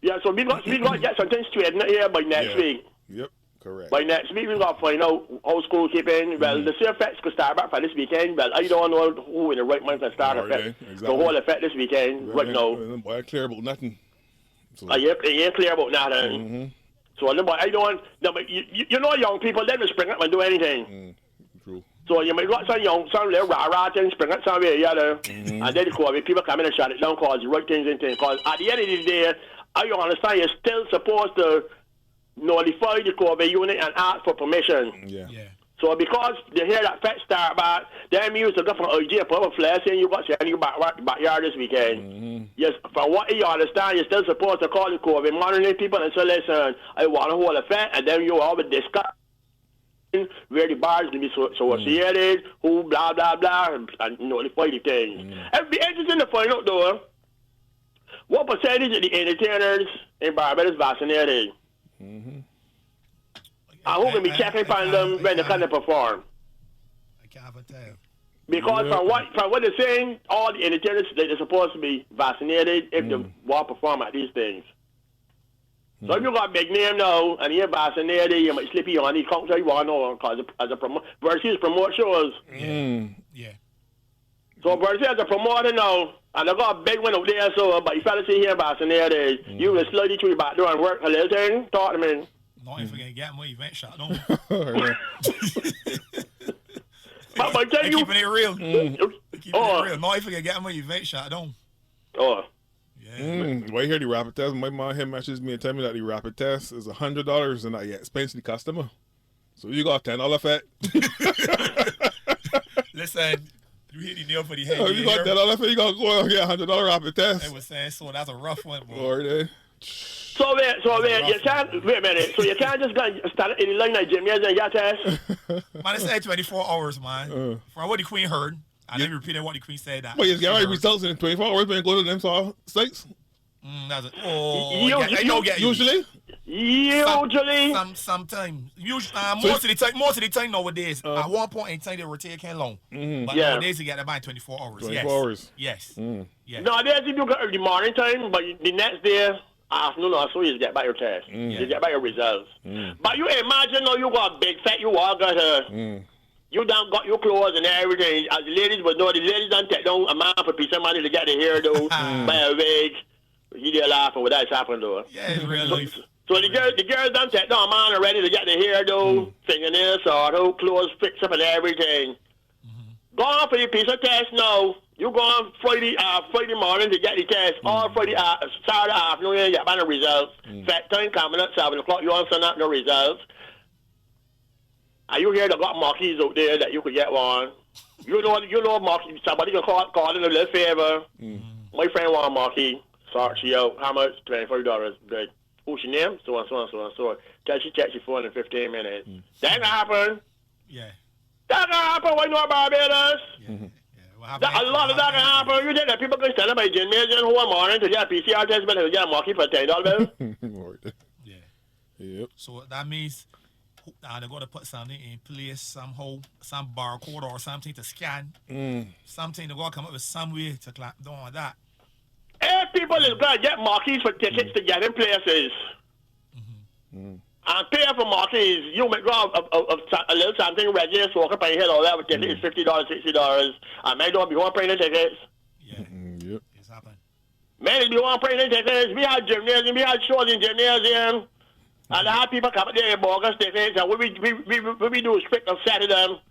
Yeah, so we got to get something straightened here by next week. Yep, correct. By next week, we got to find out how school keeping. Well, the same effects could start back for this weekend. Well, I don't know who in the right mind can start effect. The whole effect this weekend, right now. Boy, I clear about nothing. So. You ain't clear about nothing. So I don't. No, but you know, young people they will spring up and do anything. True. So you might got some little rah thing spring up somewhere, and then people come in and shut it down cause the right things and things. Cause at the end of the day, I understand you're still supposed to notify the COVID unit and ask for permission. Yeah. So because they hear that fact start back, them used to go from idea put up a flash saying you got to in your backyard this weekend. Yes, from what you understand, you're still supposed to call the COVID, monitor people and say, listen, I want to hold a fact, and then you always discuss where the bars will be associated, who blah blah blah, and notify the things. It'd be interesting to find out though, what percentage of the entertainers in Barbados vaccinated? And who can be checking upon them when they come to perform? I can't tell. Because from what they're saying, all the entertainers they're supposed to be vaccinated if they want to perform at these things. So if you got a big name now and you're vaccinated, you might slip you on these counts you want to know because as a versus promote shows. Yeah. So versus as a promoter now, and I got a big one out there, so but you fellas see here vaccinated, you will slowly through back door and work a little thing, talk to me. Not if we can get my event shot on. But tell you, keeping it real. Keeping it real. Not if we can get my event shot on. Oh. Yeah. Why you hear the rapid test? My mom here messages me and tell me that the rapid test is $100 and that you expense the customer. So you got $10 fat. Listen, you hit the nail for the head. You got $10 fat, you got to go and get $100 rapid test. They were saying so that's a rough one, boy. Or So you can't wait a minute. So you can't just go start in the line like Jimmy and get test. Man, it said 24 hours, man. From what the Queen heard, I never repeated what the Queen said. But you get right results in 24 hours, but go to them states. That's it. Usually. Sometimes. Most of the time nowadays. At one point in time they were taking long. But nowadays you get about 24 hours. 24 hours. Yes. Yes. Nowadays if you got the morning time, but the next day afternoon or so you get by your test. You get by your results. But you imagine now you got big fat, you all got you done got your clothes and everything. As the ladies would know, the ladies done take down a man for a piece of money to get the hair though, buy a wig. You did laughing with that happening though. Yeah, it's real life. So the girls done take down a man already to get the hair though, fingernails, sort clothes fixed up and everything. Go on for your piece of test now. You go on Friday morning to get the test. All Friday, Saturday afternoon, you get back the results. Fat time coming at 7 o'clock, you want to send out the results. And you hear they got marquees out there that you could get one. You know marquee. Somebody can call in a little favor. My friend want a marquee. Sort she out. How much? $25. Good. Who's your name? So on. Tell she checks your phone in 15 minutes. That happen. Yeah. That can happen when you're Barbados. A lot of that can happen. You think that people can stand up by gymnasium whole morning to get a PCR test, but they get a monkey for $10. Yeah. Yep. So that means they're going to put something in place somehow, some barcode or something to scan. Something they're going to come up with some way to clamp down on that. If people is going to get marquees for tickets to get in places and pay for marquees, you may go a little something regular, so I can pay here or that with tickets, $50, $60. I may not be going to pay the tickets. Yeah. Yep. It's happened. Man, we want to pay the tickets. We had gymnasium, we had shows in gymnasium. And I have people come there in bogus tickets, and we do strict of Saturday.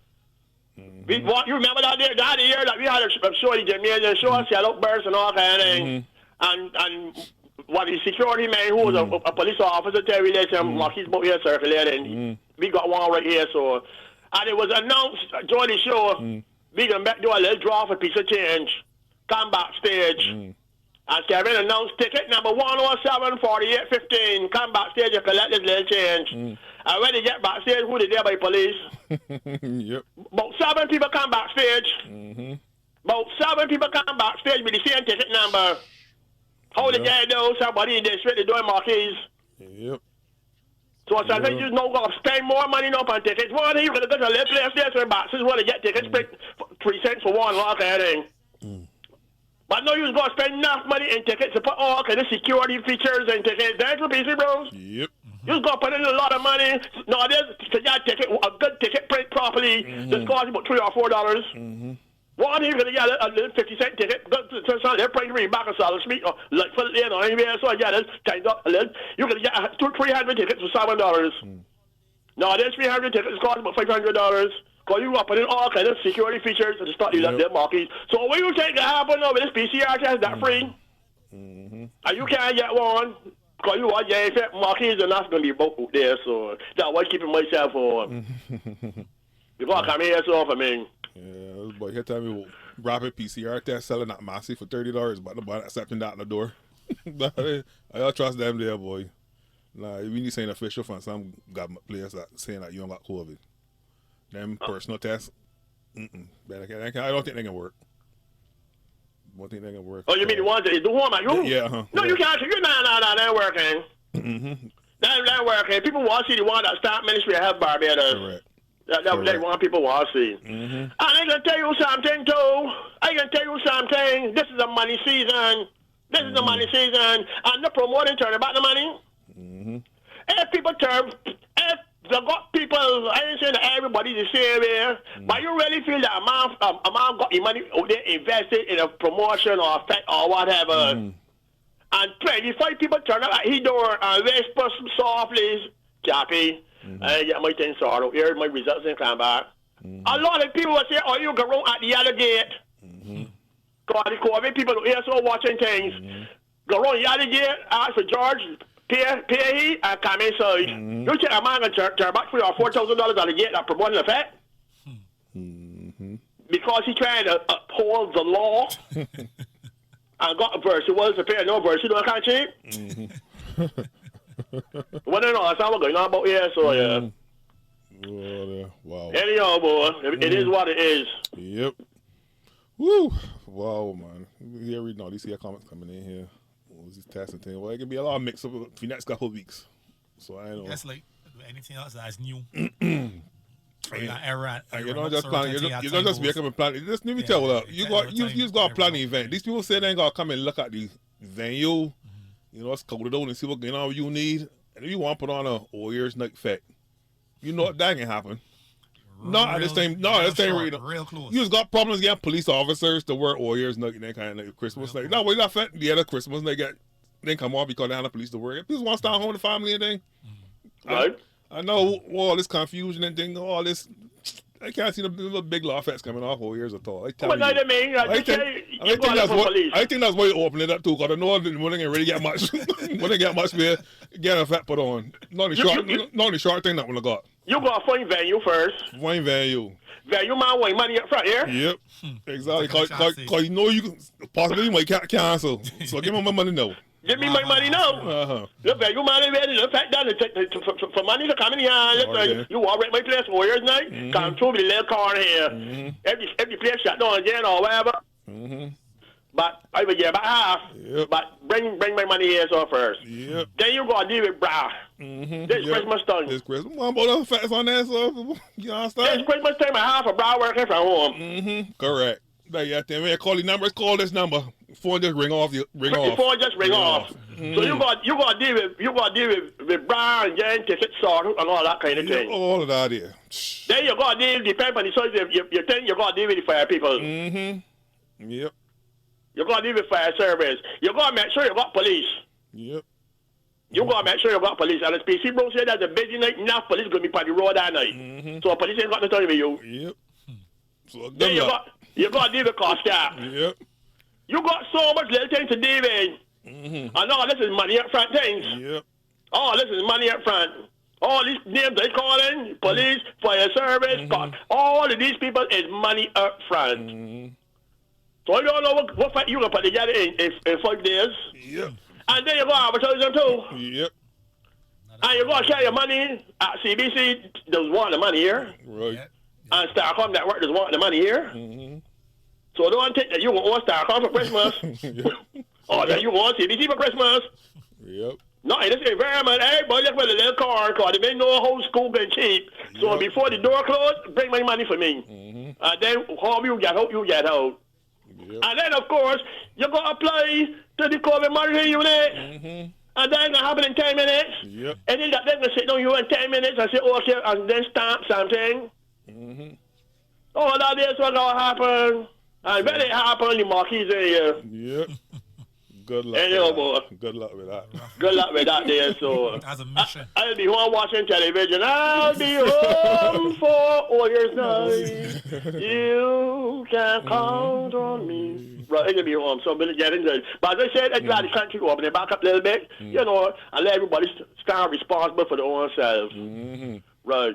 You remember that year that we had a show in gymnasium, show us sell out bursts and all kind of things. And what the security man who was a police officer tell me that marquees book here circulating. We got one right here, so and it was announced during the show we can do a little draw for a piece of change. Come backstage. And Kevin announced ticket number 107-4815. Come backstage and collect this little change. And when they get backstage, who they there by police? Yep. About 7 people come backstage. About 7 people come backstage with the same ticket number. How the guy know somebody in the street they doing marquees? Yep. So I think you know going to spend more money now on tickets. One thing you could go to a little place there so boxes want to get tickets 3 cents for one, all kind of thing. But no, you're going to spend enough money in tickets to put all kind of security features and tickets. That's what PC bros. Yep. You're going to put in a lot of money. No, this to get a ticket, a good ticket print properly. This costs about $3 or $4. One, you're going to get a little 50-cent ticket. They're probably read back on Solid Street or like for the or anywhere. So yeah, this times up a little. You're going to get 300 tickets for $7. No, this 300 tickets cost about $500. Because you up in all kinds of security features to start these up there marquees. So what you think can happen now with this PCR test that free? And you can't get one. Because you want marquees are not going to be both out there. So that's why I'm keeping myself on. Before I come here, so for me. Yeah, but here tell me rapid PCR test selling that massive for $30, but nobody accepting that in the door. I don't trust them there, boy. Nah, we need to say an official from some government place that saying that you don't got COVID. Them personal tests, I don't think they can work. I don't think they can work. Oh, you mean the ones that do home at you? Yeah. No, you can't. No, they're working. They're working. People want to see the one that start Ministry of Health Barbados. Correct. That's what people want to see. And I can tell you something, too. This is a money season. And the promoting turn about the money. If people if they got people, I ain't saying that everybody's the same way, but you really feel that amount got your money out there invested in a promotion or effect or whatever. And 25 people turn up at his door and whisper softly, Chappy, I get my things sorted. Here my results and come back. A lot of people will say, oh, you go wrong at the other gate. Because the COVID people here so watching things. Go wrong the other gate, ask for George, pay and come inside. You check a man and turn back $3,000 or $4,000 at the gate that promoting effect. Because he trying to uphold the law. And got a verse. It was a pair no verse. You know, can't cheat. Well, no, that's not what going on about here, so yeah. Wow. Anyhow, boy, it is what it is. Yep. Woo. Wow, man. Here reading all these here comments coming in here. What was this testing thing? Well, it can be a lot of mix up for the next couple of weeks. So I don't know. That's like anything else that's new. You don't just plan. You don't just wake up and plan. Just let me tell you, you just got to plan the event. These people say they ain't got to come and look at the venue. You know, it's coded out and see what you need. And if you want to put on a Warriors night fete, you know what that can happen. Not at this time. No, at this time. Real close. You just got problems getting police officers to wear Warriors night and that kind of like Christmas night. No, we got fete the other Christmas and they come off because they have the police to wear it. People want to stay home with the family and thing. Right. I know all this confusion and thing, all this. I can't see the big law fests coming off all years at all. I think that's why you open it up too, because I know they ain't really get much. When they get much, we get a fat put on. Not the short thing that one I got. You got to find venue first. Find venue. Venue man want money up front here. Yep. Exactly. Because you know you possibly might cancel. So give me my money now. Give me my money now. Look, you money ready. Look, fact that for money to come in here. You walk right my place for years now. Come through with the little car here. Every place shut down again or whatever. But I will give back half. But bring my money here so first. Then you go deal with bra. This Christmas time. This Christmas. One more facts on that, so you understand? This Christmas time, I have a bra working from home. Correct. Yeah, man, call the numbers. Call this number. Phone just ring off. Phone just ring off. So you got deal with bra and then ticket sort and all that kind of thing. All of that, yeah. Then you got to deal depend on the size of your thing. You got to deal with the fire people. Yep. You got to deal with fire service. You got to make sure you got police. Yep. You got to make sure you got police. And the PC bro said that the busy night, enough police going to be on the road that night. So police ain't got to tell you. Yep. So then you got to deal with cost cap. Yep. You got so much little things to deal with. And all this is money up front things. Yep. All this is money up front. All these names they calling, police, fire service, all of these people is money up front. So I don't know what fight you going to put together in 5 days. Yep. And then you go advertise them too. Yep. And you go share your money at CBC, there's want the money here. Right. And Starcom Network, there's want the money here. So don't think that you want Starcom for Christmas. Or that you want CBC for Christmas. Yep. No, this is very much. Everybody just with a little car because they may know whole school been cheap. So before the door closed, bring my money for me. And then hope you get out. Yep. And then, of course, you go apply to the COVID monitoring unit. And then it happen in 10 minutes. Yep. And then they're going to sit down you in 10 minutes and say, okay, and then stamp something. Oh, that is what's going to happen. And when it happen, the marquis in here. Yep. Good luck. Good luck with that. Good luck with that there. So as a mission. I'll be home watching television. I'll be home for all your night. You can count on me. Right, I'll be home. So I'm going to get into it. But as I said, I'm glad the country open it back up a little bit. You know, and let everybody stand responsible for their own selves. Right.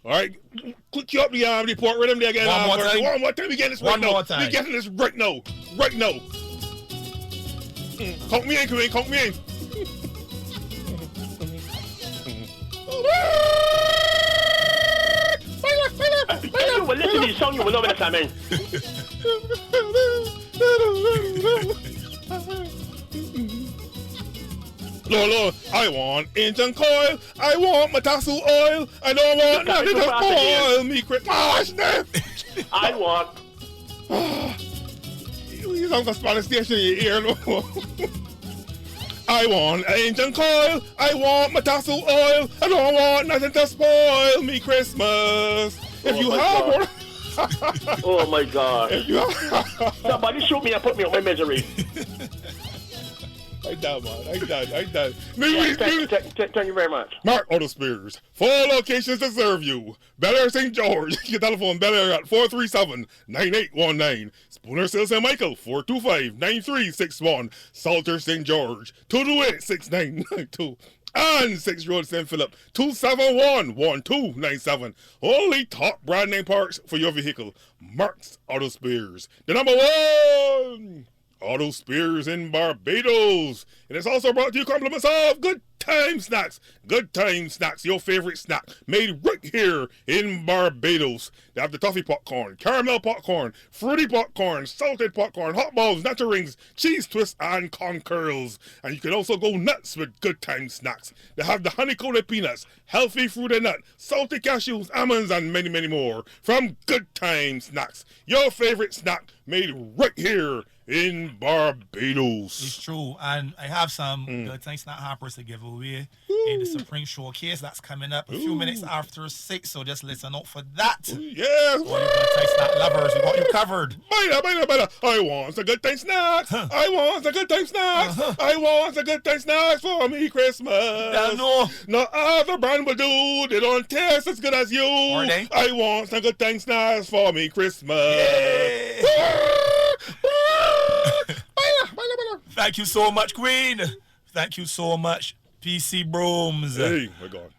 All right, click you up the report rhythm there again. One more time. We get this right now. We getting this right now. Right now. Count me in, Queen. Count me in. You will listen to the song, you will know what I mean. Lord, I want engine coil. I want Matasu oil. I don't want nothing to spoil me. Gosh, I want. You sound like a Spanish station in your ear, no? I want engine coil. I want Matasu oil. I don't want nothing to spoil me Christmas. If you have one. Oh my God. Somebody shoot me and put me on my misery. I done, man. I done. Thank you very much. Mark Auto Spares. 4 locations to serve you. Bel Air St. George. Your telephone Bel Air at 437-9819. Spooner Sales St. Michael 425-9361. Salter St. George 228-6992. And 6 Road St. Philip 271-1297. Only top brand name parts for your vehicle. Mark's Auto Spares. The number 1 Auto Spares in Barbados. And it's also brought to you compliments of Good Time Snacks. Good Time Snacks, your favorite snack, made right here in Barbados. They have the toffee popcorn, caramel popcorn, fruity popcorn, salted popcorn, hot balls, nacho rings, cheese twists, and corn curls. And you can also go nuts with Good Time Snacks. They have the honey-coated peanuts, healthy fruit and nut, salted cashews, almonds, and many, many more from Good Time Snacks. Your favorite snack made right here in Barbados. It's true, and I have some Good Time Snack hampers to give away in the Spring Showcase that's coming up a few minutes after 6, so just listen out for that. Yes. All you Good Time Snack lovers, we got you covered. Better. I want the Good Time Snacks. I want the Good Time Snacks. I want the Good Time Snacks for me Christmas. No other brand will do. They don't taste as good as you. Are they? I want the Good Time Snacks for me Christmas. Yay. Thank you so much, Queen. Thank you so much, PC Brooms. Hey, my God.